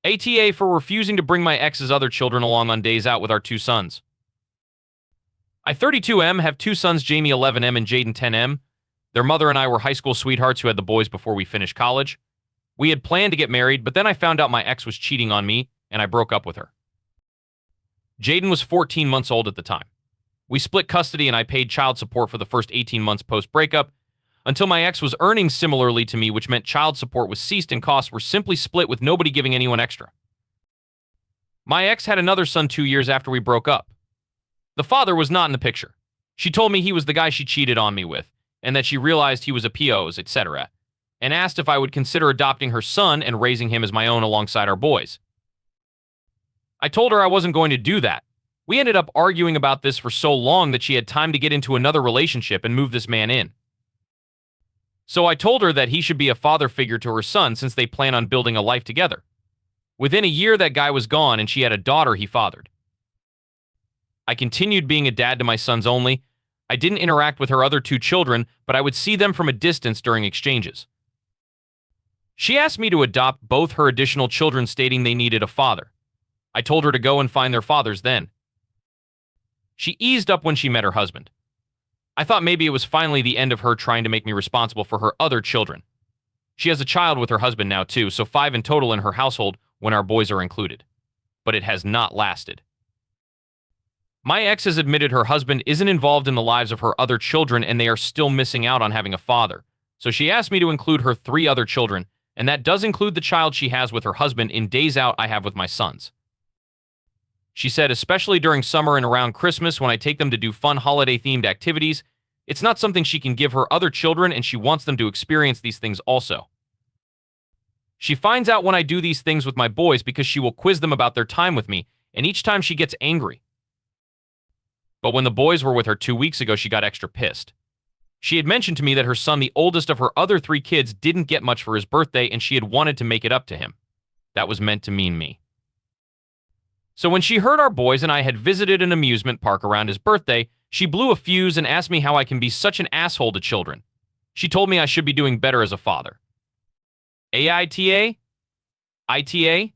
ATA for refusing to bring my ex's other children along on days out with our 2 sons. I 32M have 2 sons, Jamie 11M and Jaden 10M. Their mother and I were high school sweethearts who had the boys before we finished college. We had planned to get married, but then I found out my ex was cheating on me, and I broke up with her. Jaden was 14 months old at the time. We split custody and I paid child support for the first 18 months post-breakup, until my ex was earning similarly to me, which meant child support was ceased and costs were simply split with nobody giving anyone extra. My ex had another son 2 years after we broke up. The father was not in the picture. She told me he was the guy she cheated on me with, and that she realized he was a PO's, etc., and asked if I would consider adopting her son and raising him as my own alongside our boys. I told her I wasn't going to do that. We ended up arguing about this for so long that she had time to get into another relationship and move this man in. So I told her that he should be a father figure to her son since they plan on building a life together. Within a year, that guy was gone and she had a daughter he fathered. I continued being a dad to my sons only. I didn't interact with her other 2 children, but I would see them from a distance during exchanges. She asked me to adopt both her additional children, stating they needed a father. I told her to go and find their fathers then. She eased up when she met her husband. I thought maybe it was finally the end of her trying to make me responsible for her other children. She has a child with her husband now too, so 5 in total in her household when our boys are included. But it has not lasted. My ex has admitted her husband isn't involved in the lives of her other children and they are still missing out on having a father. So she asked me to include her 3 other children, and that does include the child she has with her husband in days out I have with my sons. She said, especially during summer and around Christmas when I take them to do fun holiday-themed activities, it's not something she can give her other children and she wants them to experience these things also. She finds out when I do these things with my boys because she will quiz them about their time with me, and each time she gets angry. But when the boys were with her 2 weeks ago, she got extra pissed. She had mentioned to me that her son, the oldest of her other 3 kids, didn't get much for his birthday and she had wanted to make it up to him. That was meant to mean me. So when she heard our boys and I had visited an amusement park around his birthday, she blew a fuse and asked me how I can be such an asshole to children. She told me I should be doing better as a father. AITA? ITA?